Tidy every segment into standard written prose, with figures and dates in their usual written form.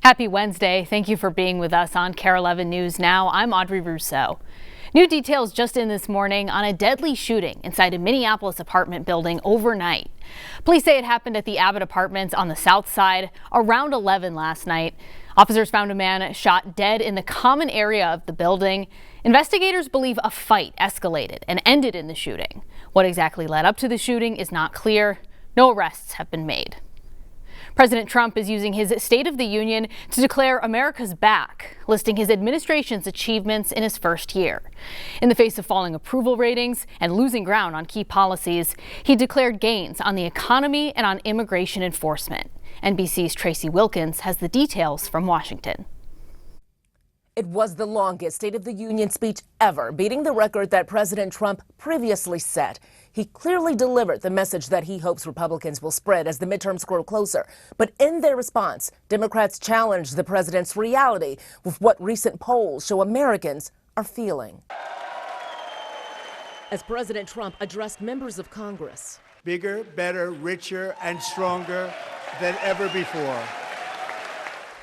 Happy Wednesday. Thank you for being with us on KARE 11 News Now. I'm Audrey Rousseau. New details just in this morning on a deadly shooting inside a Minneapolis apartment building overnight. Police say it happened at the Abbott Apartments on the south side around 11 last night. Officers found a man shot dead in the common area of the building. Investigators believe a fight escalated and ended in the shooting. What exactly led up to the shooting is not clear. No arrests have been made. President Trump is using his State of the Union to declare America's back, listing his administration's achievements in his first year. In the face of falling approval ratings and losing ground on key policies, he declared gains on the economy and on immigration enforcement. NBC's Tracy Wilkins has the details from Washington. It was the longest State of the Union speech ever, beating the record that President Trump previously set. He clearly delivered the message that he hopes Republicans will spread as the midterms grow closer. But in their response, Democrats challenged the president's reality with what recent polls show Americans are feeling. As President Trump addressed members of Congress. Bigger, better, richer, and stronger than ever before.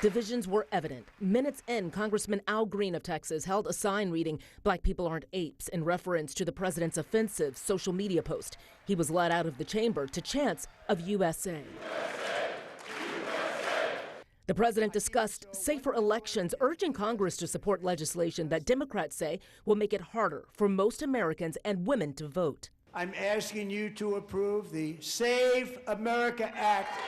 Divisions were evident. Minutes in, Congressman Al Green of Texas held a sign reading, "Black people aren't apes," in reference to the president's offensive social media post. He was led out of the chamber to chants of USA. The president discussed safer elections, urging Congress to support legislation that Democrats say will make it harder for most Americans and women to vote. I'm asking you to approve the Save America Act.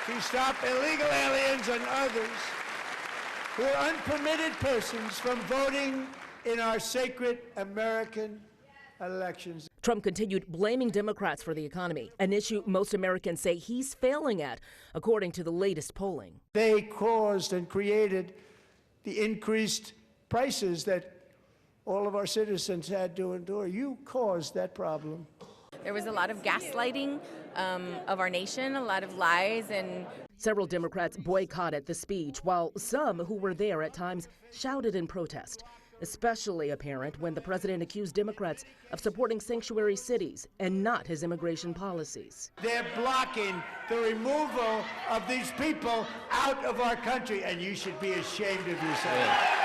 To stop illegal aliens and others who are unpermitted persons from voting in our sacred American elections. Trump continued blaming Democrats for the economy, an issue most Americans say he's failing at, according to the latest polling. They caused and created the increased prices that all of our citizens had to endure. You caused that problem. There was a lot of gaslighting of our nation, a lot of lies, and several Democrats boycotted the speech, while some who were there at times shouted in protest, especially apparent when the president accused Democrats of supporting sanctuary cities and not his immigration policies. They're blocking the removal of these people out of our country, and you should be ashamed of yourself.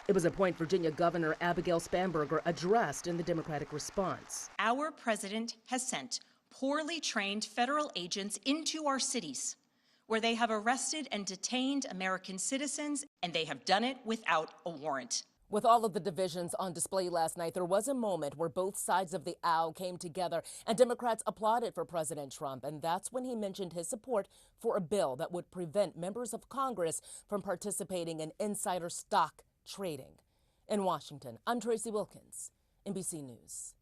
It was a point Virginia Governor Abigail Spanberger addressed in the Democratic response. Our president has sent poorly trained federal agents into our cities, where they have arrested and detained American citizens, and they have done it without a warrant. With all of the divisions on display last night, there was a moment where both sides of the aisle came together and Democrats applauded for President Trump. And that's when he mentioned his support for a bill that would prevent members of Congress from participating in insider stock trading. In Washington, I'm Tracy Wilkins, NBC News.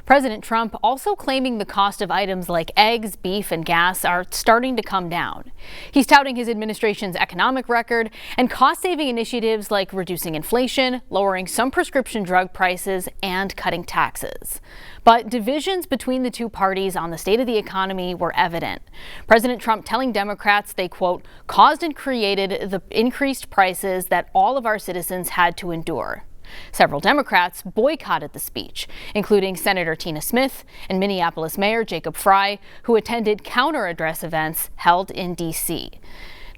President Trump also claiming the cost of items like eggs, beef, and gas are starting to come down. He's touting his administration's economic record and cost-saving initiatives like reducing inflation, lowering some prescription drug prices, and cutting taxes. But divisions between the two parties on the state of the economy were evident. President Trump telling Democrats they, quote, caused and created the increased prices that all of our citizens had to endure. Several Democrats boycotted the speech, including Senator Tina Smith and Minneapolis Mayor Jacob Frey, who attended counter-address events held in D.C.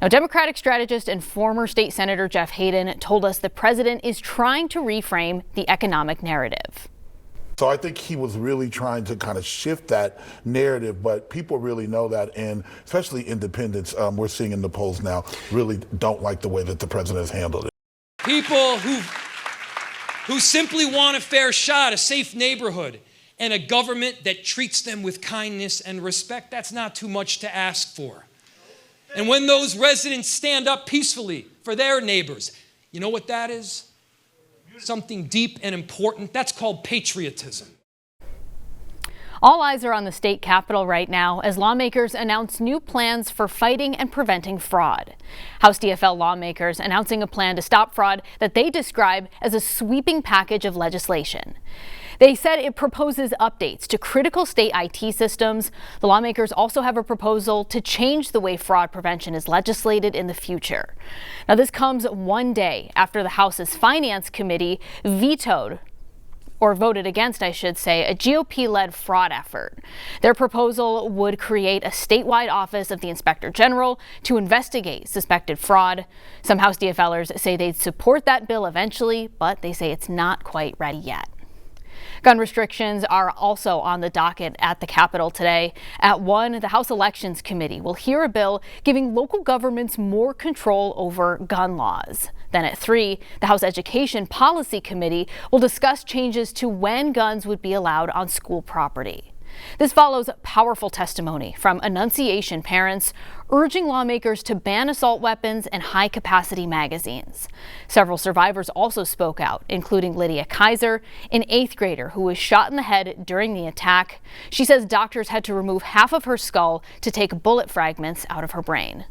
Now, Democratic strategist and former state senator Jeff Hayden told us the president is trying to reframe the economic narrative. So I think he was really trying to kind of shift that narrative, but people really know that, and especially independents, we're seeing in the polls now, really don't like the way that the president has handled it. People who simply want a fair shot, a safe neighborhood, and a government that treats them with kindness and respect, that's not too much to ask for. And when those residents stand up peacefully for their neighbors, you know what that is? Something deep and important. That's called patriotism. All eyes are on the state capitol right now as lawmakers announce new plans for fighting and preventing fraud. House DFL lawmakers announcing a plan to stop fraud that they describe as a sweeping package of legislation. They said it proposes updates to critical state IT systems. The lawmakers also have a proposal to change the way fraud prevention is legislated in the future. Now, this comes one day after the House's Finance Committee vetoed voted against, I should say, a GOP-led fraud effort. Their proposal would create a statewide office of the Inspector General to investigate suspected fraud. Some House DFLers say they'd support that bill eventually, but they say it's not quite ready yet. Gun restrictions are also on the docket at the Capitol today. At 1, the House Elections Committee will hear a bill giving local governments more control over gun laws. Then at 3, the House Education Policy Committee will discuss changes to when guns would be allowed on school property. This follows powerful testimony from Annunciation parents urging lawmakers to ban assault weapons and high-capacity magazines. Several survivors also spoke out, including Lydia Kaiser, an 8th grader who was shot in the head during the attack. She says doctors had to remove half of her skull to take bullet fragments out of her brain.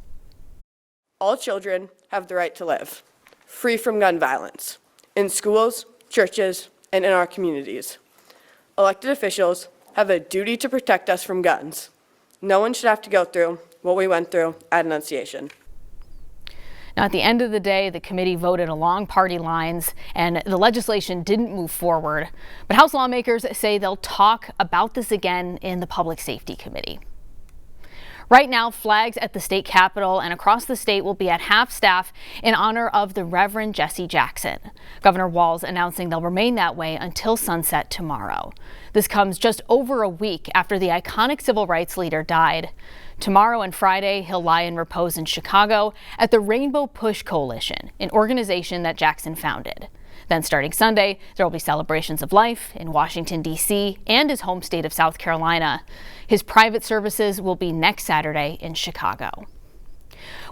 All children have the right to live, free from gun violence, in schools, churches, and in our communities. Elected officials have a duty to protect us from guns. No one should have to go through what we went through at Annunciation. Now, at the end of the day, the committee voted along party lines and the legislation didn't move forward. But House lawmakers say they'll talk about this again in the Public Safety Committee. Right now, flags at the state capitol and across the state will be at half-staff in honor of the Reverend Jesse Jackson. Governor Walz announcing they'll remain that way until sunset tomorrow. This comes just over a week after the iconic civil rights leader died. Tomorrow and Friday, he'll lie in repose in Chicago at the Rainbow Push Coalition, an organization that Jackson founded. Then starting Sunday, there will be celebrations of life in Washington, D.C. and his home state of South Carolina. His private services will be next Saturday in Chicago.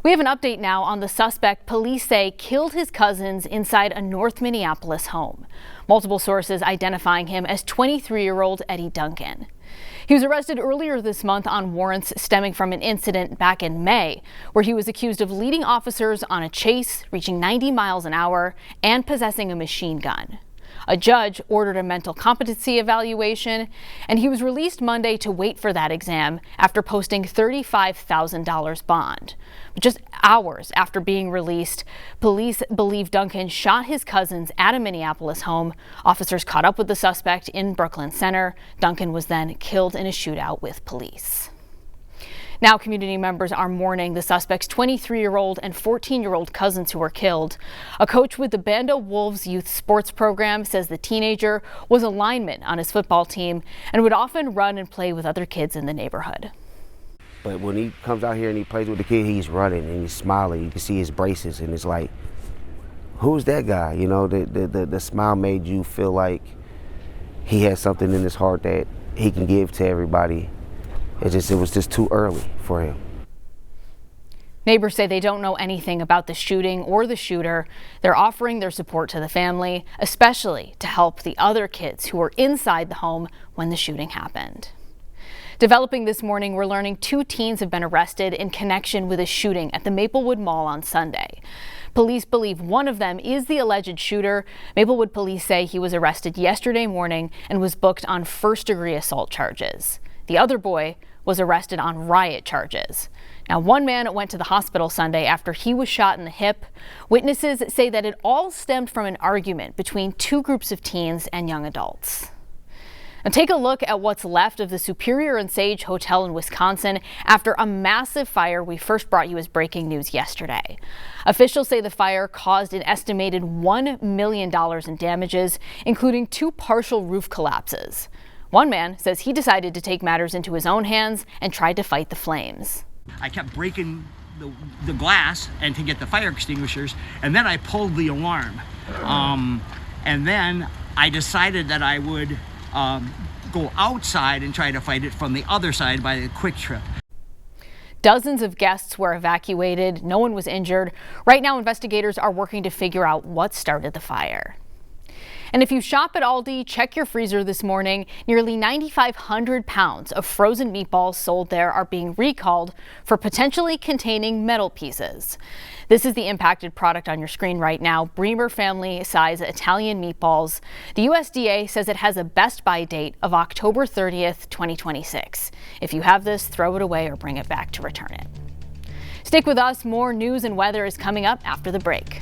We have an update now on the suspect police say killed his cousins inside a North Minneapolis home. Multiple sources identifying him as 23-year-old Eddie Duncan. He was arrested earlier this month on warrants stemming from an incident back in May, where he was accused of leading officers on a chase, reaching 90 miles an hour, and possessing a machine gun. A judge ordered a mental competency evaluation, and he was released Monday to wait for that exam after posting $35,000 bond. But just hours after being released, police believe Duncan shot his cousins at a Minneapolis home. Officers caught up with the suspect in Brooklyn Center. Duncan was then killed in a shootout with police. Now community members are mourning the suspect's 23-year-old and 14-year-old cousins who were killed. A coach with the Bando Wolves youth sports program says the teenager was a lineman on his football team and would often run and play with other kids in the neighborhood. But when he comes out here and he plays with the kid, he's running and he's smiling. You can see his braces and it's like, who's that guy? You know, the smile made you feel like he had something in his heart that he can give to everybody. It was just too early for him. Neighbors say they don't know anything about the shooting or the shooter. They're offering their support to the family, especially to help the other kids who were inside the home when the shooting happened. Developing this morning, we're learning 2 teens have been arrested in connection with a shooting at the Maplewood Mall on Sunday. Police believe one of them is the alleged shooter. Maplewood police say he was arrested yesterday morning and was booked on first-degree assault charges. The other boy was arrested on riot charges. Now, one man went to the hospital Sunday after he was shot in the hip. Witnesses say that it all stemmed from an argument between 2 groups of teens and young adults. Now take a look at what's left of the Superior and Sage Hotel in Wisconsin after a massive fire we first brought you as breaking news yesterday. Officials say the fire caused an estimated $1 million in damages, including 2 partial roof collapses. One man says he decided to take matters into his own hands and tried to fight the flames. I kept breaking the glass and to get the fire extinguishers, and then I pulled the alarm. And then I decided that I would go outside and try to fight it from the other side by the Quick Trip. Dozens of guests were evacuated. No one was injured. Right now, investigators are working to figure out what started the fire. And if you shop at Aldi, check your freezer this morning. Nearly 9,500 pounds of frozen meatballs sold there are being recalled for potentially containing metal pieces. This is the impacted product on your screen right now, Bremer family size Italian meatballs. The USDA says it has a best buy date of October 30th, 2026. If you have this, throw it away or bring it back to return it. Stick with us. More news and weather is coming up after the break.